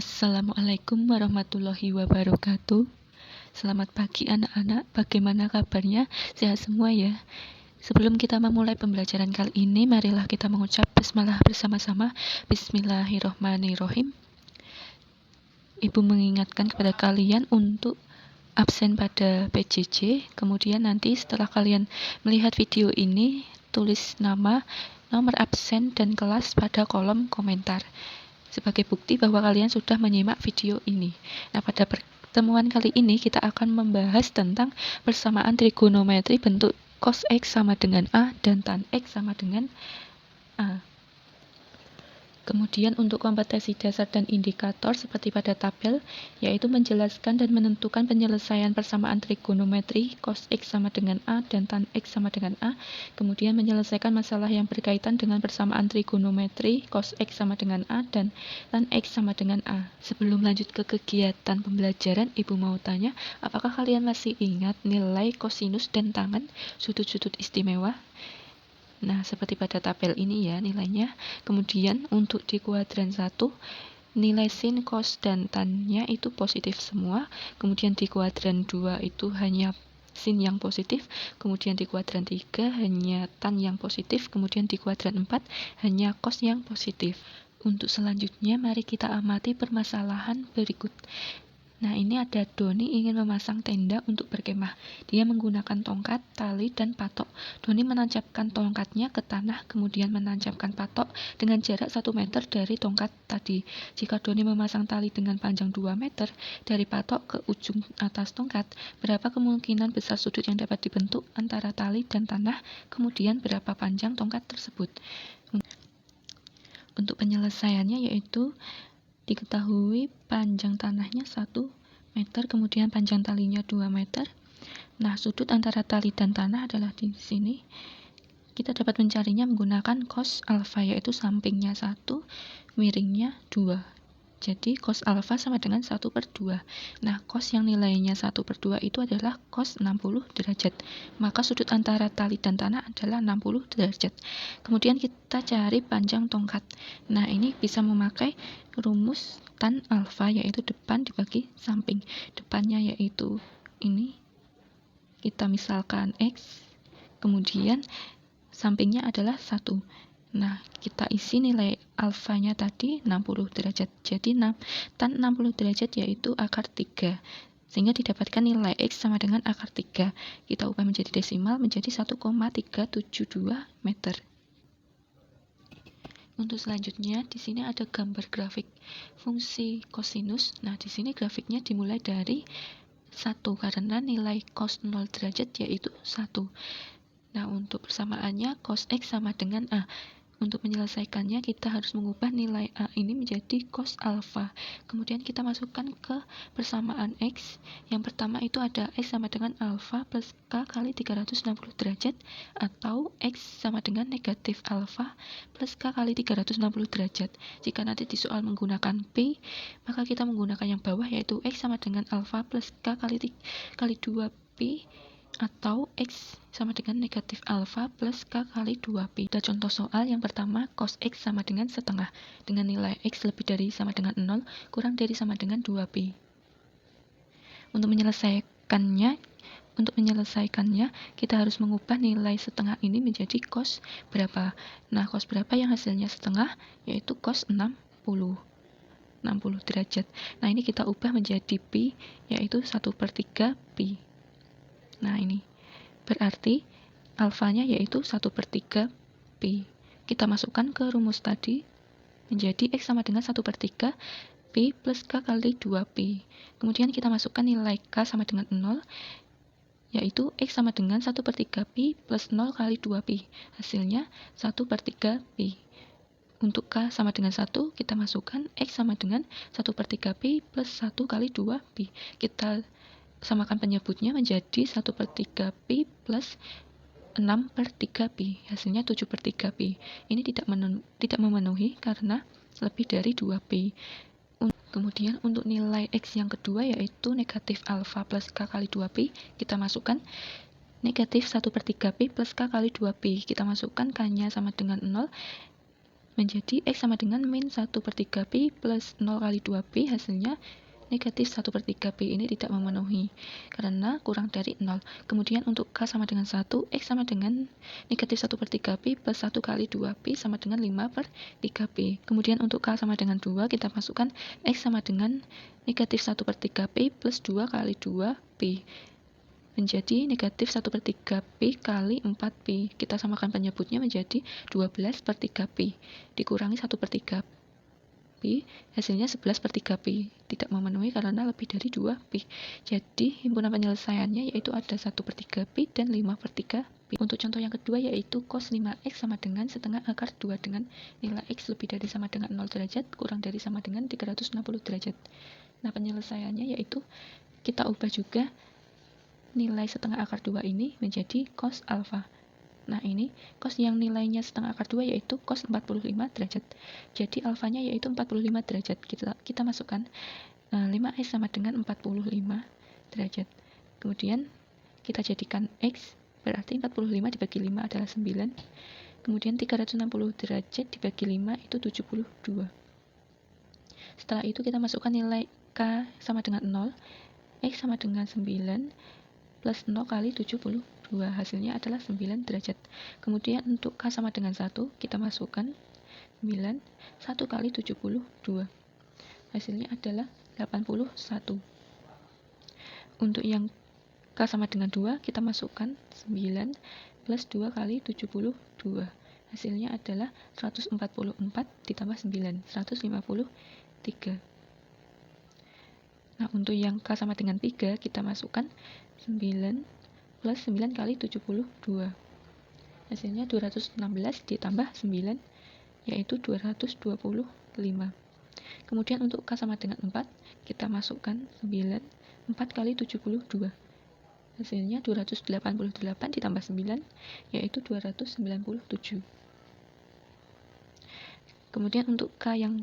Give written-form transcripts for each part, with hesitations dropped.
Assalamualaikum warahmatullahi wabarakatuh. Selamat pagi anak-anak, bagaimana kabarnya? Sehat semua ya? Sebelum kita memulai pembelajaran kali ini, marilah kita mengucap bismillah bersama-sama. Bismillahirrohmanirrohim. Ibu mengingatkan kepada kalian untuk absen pada PJJ. Kemudian nanti setelah kalian melihat video ini, tulis nama, nomor absen, dan kelas pada kolom komentar sebagai bukti bahwa kalian sudah menyimak video ini. Nah, pada pertemuan kali ini kita akan membahas tentang persamaan trigonometri bentuk cos X sama dengan A dan tan X sama dengan A. Kemudian untuk kompetensi dasar dan indikator seperti pada tabel, yaitu menjelaskan dan menentukan penyelesaian persamaan trigonometri cos X sama dengan A dan tan X sama dengan A. Kemudian menyelesaikan masalah yang berkaitan dengan persamaan trigonometri cos X sama dengan A dan tan X sama dengan A. Sebelum lanjut ke kegiatan pembelajaran, Ibu mau tanya, apakah kalian masih ingat nilai kosinus dan tangen sudut-sudut istimewa? Nah, seperti pada tabel ini ya nilainya. Kemudian untuk di kuadran 1, nilai sin, cos, dan tan-nya itu positif semua. Kemudian di kuadran 2 itu hanya sin yang positif. Kemudian di kuadran 3 hanya tan yang positif. Kemudian di kuadran 4 hanya cos yang positif. Untuk selanjutnya, mari kita amati permasalahan berikut. Nah, ini ada Doni ingin memasang tenda untuk berkemah. Dia menggunakan tongkat, tali, dan patok. Doni menancapkan tongkatnya ke tanah, kemudian menancapkan patok dengan jarak 1 meter dari tongkat tadi. Jika Doni memasang tali dengan panjang 2 meter dari patok ke ujung atas tongkat, berapa kemungkinan besar sudut yang dapat dibentuk antara tali dan tanah, kemudian berapa panjang tongkat tersebut? Untuk penyelesaiannya yaitu diketahui panjang tanahnya 1 meter, kemudian panjang talinya 2 meter. Nah, sudut antara tali dan tanah adalah di sini. Kita dapat mencarinya menggunakan cos alfa, yaitu sampingnya 1, miringnya 2. Jadi cos alfa sama dengan 1/2. Nah, cos yang nilainya 1/2 itu adalah cos 60 derajat. Maka sudut antara tali dan tanah adalah 60 derajat. Kemudian kita cari panjang tongkat. Nah, ini bisa memakai rumus tan alfa, yaitu depan dibagi samping. Depannya yaitu ini. Kita misalkan X. Kemudian sampingnya adalah 1. Nah, kita isi nilai alfanya tadi 60 derajat. Jadi tan 60 derajat yaitu akar 3. Sehingga didapatkan nilai X sama dengan akar 3. Kita ubah menjadi desimal menjadi 1,372 meter. Untuk selanjutnya, di sini ada gambar grafik fungsi kosinus. Nah, di sini grafiknya dimulai dari 1 karena nilai cos 0 derajat yaitu 1. Nah, untuk persamaannya cos X sama dengan A. Untuk menyelesaikannya kita harus mengubah nilai A ini menjadi cos alfa. Kemudian kita masukkan ke persamaan X. Yang pertama itu ada X sama dengan alfa plus K kali 360 derajat, atau X sama dengan negatif alfa plus K kali 360 derajat. Jika nanti di soal menggunakan P, maka kita menggunakan yang bawah yaitu X sama dengan alfa plus K kali 2P, atau X sama dengan negatif alfa plus K kali 2P. Ada contoh soal yang pertama, cos X sama dengan setengah, dengan nilai X lebih dari sama dengan 0, kurang dari sama dengan 2P. Untuk menyelesaikannya, kita harus mengubah nilai setengah ini menjadi cos berapa. Nah, cos berapa yang hasilnya setengah, yaitu cos 60 derajat. Nah, ini kita ubah menjadi P, yaitu 1/3 P. Nah, ini berarti alfanya yaitu 1/3 P. Kita masukkan ke rumus tadi menjadi X sama dengan 1/3 P plus K kali 2P. Kemudian kita masukkan nilai K sama dengan 0, yaitu X sama dengan 1/3 P plus 0 kali 2P. Hasilnya 1/3 P. Untuk K sama dengan 1, kita masukkan X sama dengan 1/3 P plus 1 kali 2P. Kita samakan penyebutnya menjadi 1/3 P plus 6/3 P. Hasilnya 7/3 P. Ini tidak memenuhi karena lebih dari 2P. Kemudian untuk nilai X yang kedua yaitu negatif alfa plus K kali 2P, kita masukkan negatif 1/3 P plus K kali 2P. Kita masukkan K-nya sama dengan 0, menjadi X sama dengan min 1/3Pi plus 0 kali 2Pi, hasilnya negatif 1/3Pi. Ini tidak memenuhi karena kurang dari 0. Kemudian untuk K sama dengan 1, X sama dengan negatif 1/3Pi plus 1 kali 2Pi sama dengan 5/3Pi. Kemudian untuk K sama dengan 2, kita masukkan X sama dengan negatif 1/3Pi plus 2 kali 2Pi. Menjadi negatif 1/3Pi kali 4Pi. Kita samakan penyebutnya menjadi 12/3Pi. Dikurangi 1/3Pi, hasilnya 11/3Pi. Tidak memenuhi karena lebih dari 2Pi. Jadi himpunan penyelesaiannya yaitu ada 1/3Pi dan 5/3Pi. Untuk contoh yang kedua yaitu cos 5X sama dengan setengah akar 2 dengan nilai X lebih dari sama dengan 0 derajat kurang dari sama dengan 360 derajat. Nah, penyelesaiannya yaitu kita ubah juga nilai setengah akar 2 ini menjadi cos alfa. Nah, ini cos yang nilainya setengah akar 2 yaitu cos 45 derajat. Jadi alfanya yaitu 45 derajat. Kita masukkan 5x sama dengan 45 derajat. Kemudian kita jadikan X, berarti 45 dibagi 5 adalah 9. Kemudian 360 derajat dibagi 5 itu 72. Setelah itu kita masukkan nilai K sama dengan 0, X sama dengan 9, plus 0 kali 72, hasilnya adalah 9 derajat. Kemudian untuk K sama dengan 1, kita masukkan 9, 1 kali 72, hasilnya adalah 81. Untuk yang K sama dengan 2, kita masukkan 9 plus 2 kali 72, hasilnya adalah 144 ditambah 9, 153. Nah, untuk yang K sama dengan 3, kita masukkan 9 plus 9 kali 72. Hasilnya 216 ditambah 9, yaitu 225. Kemudian untuk K sama dengan 4, kita masukkan 9, 4 kali 72. Hasilnya 288 ditambah 9, yaitu 297. Kemudian untuk K yang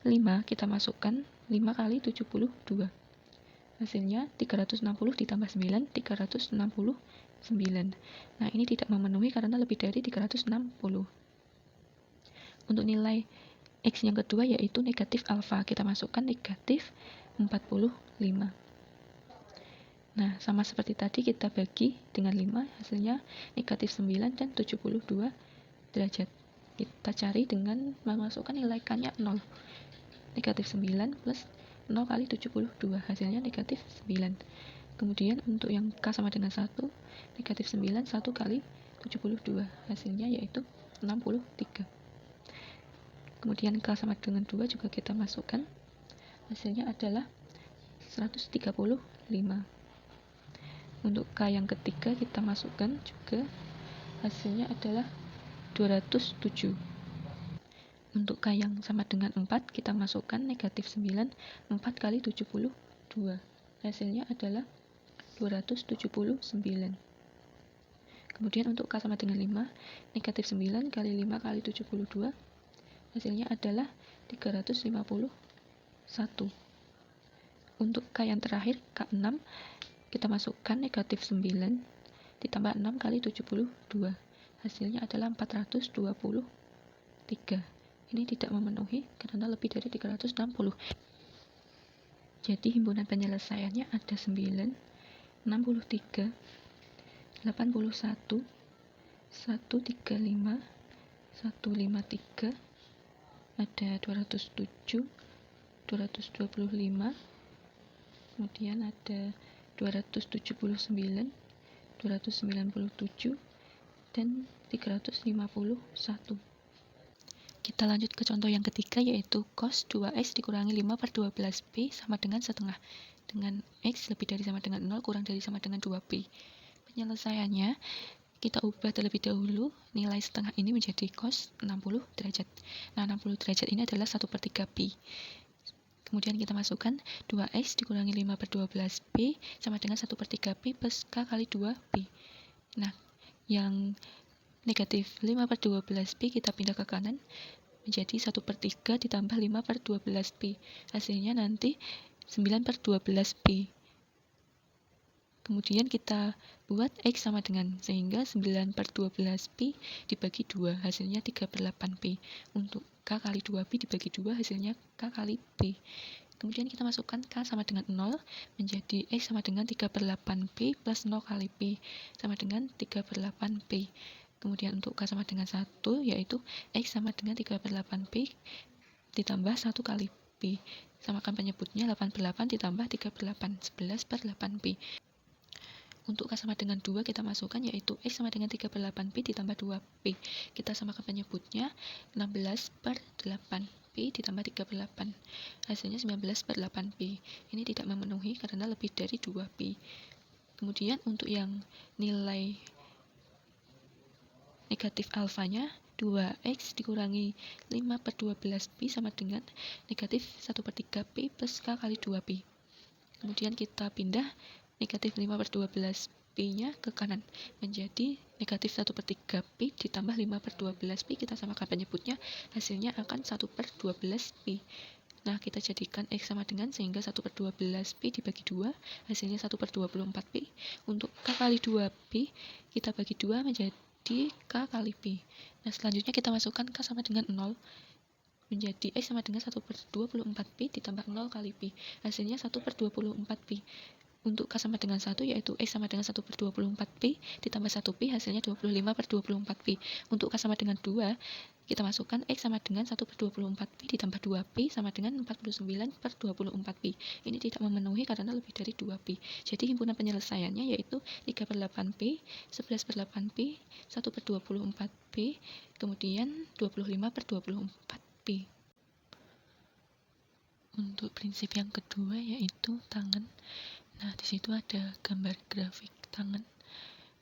5, kita masukkan 5 kali 72. Hasilnya 360 ditambah 9, 369. Nah, ini tidak memenuhi karena lebih dari 360. Untuk nilai X yang kedua yaitu negatif alfa. Kita masukkan negatif 45. Nah, sama seperti tadi kita bagi dengan 5, hasilnya negatif 9 dan 72 derajat. Kita cari dengan memasukkan nilai K-nya 0. Negatif 9 plus 0 kali 72, hasilnya negatif 9. Kemudian untuk yang K sama dengan 1, negatif 9, 1 kali 72, hasilnya yaitu 63. Kemudian K sama dengan 2 juga kita masukkan, hasilnya adalah 135. Untuk K yang ketiga kita masukkan juga, hasilnya adalah 207. Untuk K yang sama dengan 4, kita masukkan negatif 9, 4 kali 72. Hasilnya adalah 279. Kemudian untuk K sama dengan 5, negatif 9 kali 5 kali 72. Hasilnya adalah 351. Untuk K yang terakhir, K6, kita masukkan negatif 9 ditambah 6 kali 72. Hasilnya adalah 423. Ini tidak memenuhi karena lebih dari 360. Jadi himpunan penyelesaiannya ada 9, 63, 81, 135, 153, ada 207, 225, kemudian ada 279, 297, dan 351. Kita lanjut ke contoh yang ketiga yaitu cos 2x dikurangi 5/12pi sama dengan setengah, dengan x lebih dari sama dengan 0 kurang dari sama dengan 2pi. Penyelesaiannya kita ubah terlebih dahulu nilai setengah ini menjadi cos 60 derajat. Nah, 60 derajat ini adalah 1/3pi. Kemudian kita masukkan 2x dikurangi 5/12pi sama dengan 1/3pi plus k kali 2pi. Nah, yang negatif 5/12pi kita pindah ke kanan menjadi 1/3 ditambah 5/12pi. Hasilnya nanti 9/12pi. Kemudian kita buat X sama dengan, sehingga 9/12 Pi dibagi 2, hasilnya 3/8 Pi. Untuk K kali 2Pi dibagi 2, hasilnya K kali Pi. Kemudian kita masukkan K sama dengan 0, menjadi X sama dengan 3/8Pi plus 0 kali Pi, sama dengan 3/8Pi. Kemudian untuk K sama dengan 1, yaitu X sama dengan 3/8Pi ditambah 1 kali Pi. Samakan penyebutnya 8/8 ditambah 3/8, 11/8Pi. Untuk K sama dengan 2 kita masukkan, yaitu X sama dengan 3/8Pi ditambah 2Pi. Kita samakan penyebutnya 16/8Pi ditambah 3/8. Hasilnya 19/8Pi. Ini tidak memenuhi karena lebih dari 2Pi. Kemudian untuk yang nilai negatif alfanya, 2X dikurangi 5/12Pi sama dengan negatif 1/3Pi plus K kali 2Pi. Kemudian kita pindah negatif 5/12Pi-nya ke kanan, menjadi negatif 1/3Pi ditambah 5/12Pi, kita samakan penyebutnya, hasilnya akan 1/12Pi. Nah, kita jadikan X sama dengan, sehingga 1/12Pi dibagi 2, hasilnya 1/24Pi. Untuk K kali 2Pi, kita bagi 2 menjadi K kali Pi. Nah, selanjutnya kita masukkan K sama dengan 0, menjadi X sama dengan 1/24Pi ditambah 0 kali Pi, hasilnya 1/24Pi. Untuk K sama dengan 1, yaitu X sama dengan 1/24Pi ditambah 1Pi, hasilnya 25/24Pi. Untuk K sama dengan 2, kita masukkan X sama dengan 1/24Pi ditambah 2Pi sama dengan 49/24Pi. Ini tidak memenuhi karena lebih dari 2Pi. Jadi himpunan penyelesaiannya yaitu 3/8Pi, 11/8Pi, 1/24Pi, kemudian 25/24Pi. Untuk prinsip yang kedua yaitu tangen. Nah, di situ ada gambar grafik tangen.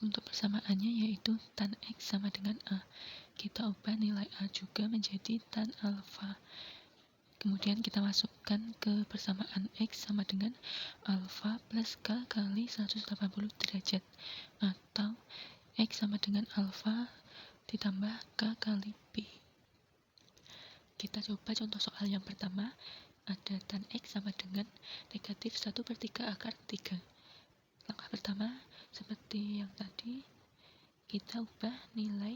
Untuk persamaannya yaitu tan X sama dengan A. Kita ubah nilai A juga menjadi tan alfa. Kemudian kita masukkan ke persamaan X sama dengan alfa plus K kali 180 derajat. Atau X sama dengan alfa ditambah K kali Pi. Kita coba contoh soal yang pertama. Ada tan X sama dengan negatif 1/3 akar 3. Langkah pertama, seperti yang tadi, kita ubah nilai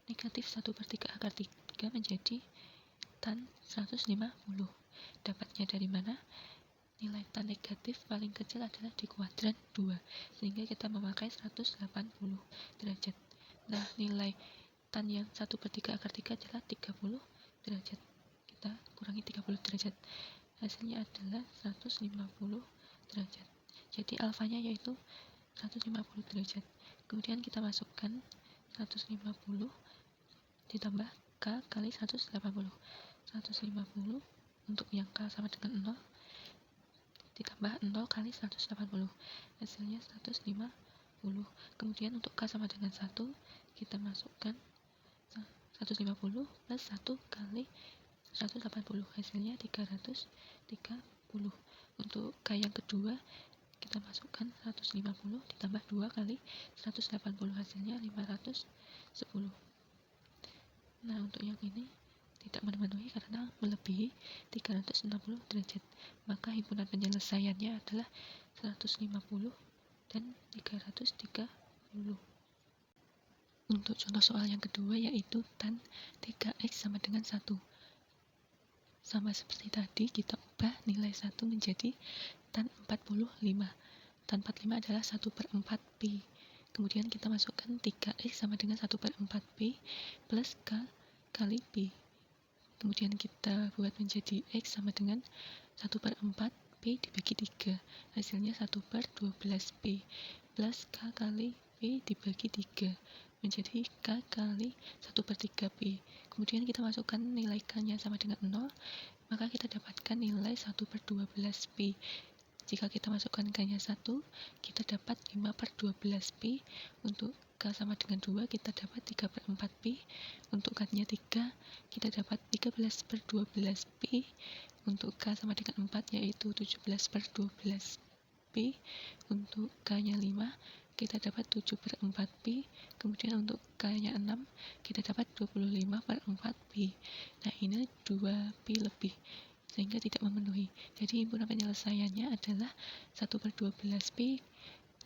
negatif 1/3 akar 3 menjadi tan 150. Dapatnya dari mana? Nilai tan negatif paling kecil adalah di kuadran 2, sehingga kita memakai 180 derajat. Nah, nilai tan yang 1/3 akar 3 adalah 30 derajat. Kita kurangi 30 derajat, hasilnya adalah 150 derajat. Jadi alfanya yaitu 150 derajat. Kemudian kita masukkan 150 ditambah K kali 180. 150 untuk yang K sama dengan 0 ditambah 0 kali 180, hasilnya 150. Kemudian untuk K sama dengan 1, kita masukkan 150 plus 1 kali 180, hasilnya 330. Untuk K yang kedua, kita masukkan 150 ditambah 2 kali 180, hasilnya 510. Nah, untuk yang ini tidak memenuhi karena melebihi 360 derajat. Maka himpunan penyelesaiannya adalah 150 dan 330. Untuk contoh soal yang kedua yaitu tan 3X sama dengan 1. Sama seperti tadi, kita ubah nilai 1 menjadi tan 45. Tan 45 adalah 1/4 Pi. Kemudian kita masukkan 3X sama dengan 1/4 Pi plus K kali Pi. Kemudian kita buat menjadi X sama dengan 1/4 Pi dibagi 3. Hasilnya 1/12 Pi plus K kali Pi dibagi 3. Menjadi K kali 1/3 Pi. Kemudian kita masukkan nilai K-nya sama dengan 0, maka kita dapatkan nilai 1/12 Pi. Jika kita masukkan K-nya 1, kita dapat 5/12 Pi. Untuk K sama dengan 2, kita dapat 3/4 Pi. Untuk K-nya 3, kita dapat 13/12 Pi. Untuk K sama dengan 4, yaitu 17/12 Pi. Untuk K-nya 5, kita dapat 7/4 Pi. Kemudian untuk K-nya 6, kita dapat 25/4 Pi. Nah, ini 2 Pi lebih, sehingga tidak memenuhi. Jadi himpunan penyelesaiannya adalah 1/12 Pi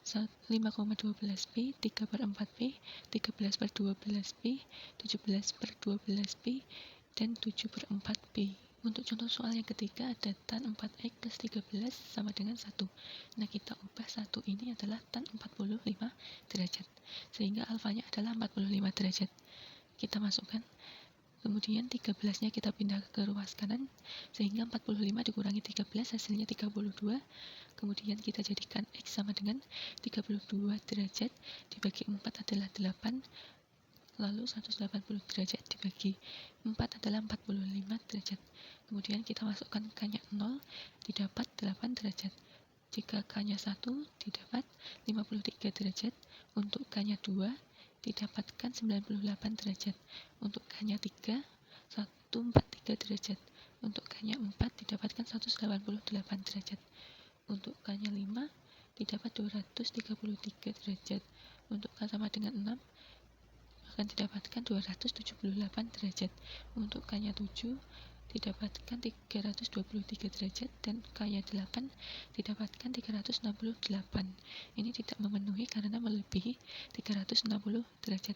5,12 pi, 3/4 pi, 13/12 pi, 17/12 pi, dan 7/4 pi. Untuk contoh soal yang ketiga ada tan 4x plus 13 sama dengan 1. Nah, kita ubah 1 ini adalah tan 45 derajat, sehingga alfanya adalah 45 derajat. Kita masukkan, kemudian 13-nya kita pindah ke ruas kanan, sehingga 45 dikurangi 13 hasilnya 32. Kemudian kita jadikan X sama dengan 32 derajat dibagi 4 adalah 8. Lalu 180 derajat dibagi 4 adalah 45 derajat. Kemudian kita masukkan K-nya 0, didapat 8 derajat. Jika K-nya 1, didapat 53 derajat. Untuk K-nya 2, didapatkan 98 derajat. Untuk K-nya 3, 143 derajat. Untuk K-nya 4, didapatkan 188 derajat. Untuk K-nya 5, didapat 233 derajat. Untuk K sama dengan 6, akan didapatkan 278 derajat. Untuk K-nya 7, didapatkan 323 derajat, dan K-nya 8 didapatkan 368. Ini tidak memenuhi karena melebihi 360 derajat.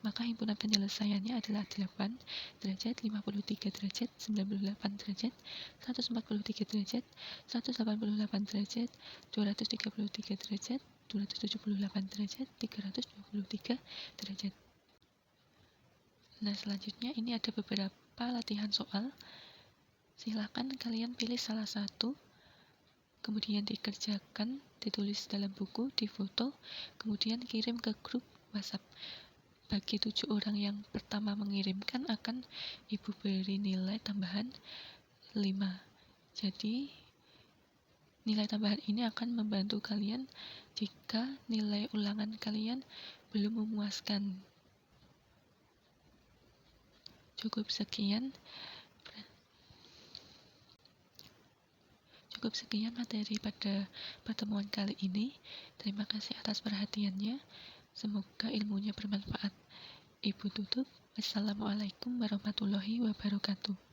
Maka himpunan penyelesaiannya adalah 8 derajat, 53 derajat, 98 derajat, 143 derajat, 188 derajat, 233 derajat, 278 derajat, 323 derajat. Nah, selanjutnya ini ada beberapa latihan soal. Silakan kalian pilih salah satu, kemudian dikerjakan, ditulis dalam buku, difoto, kemudian kirim ke grup WhatsApp. Bagi 7 orang yang pertama mengirimkan akan Ibu beri nilai tambahan 5. Jadi, nilai tambahan ini akan membantu kalian jika nilai ulangan kalian belum memuaskan. Cukup sekian materi pada pertemuan kali ini. Terima kasih atas perhatiannya. Semoga ilmunya bermanfaat. Ibu tutup. Wassalamualaikum warahmatullahi wabarakatuh.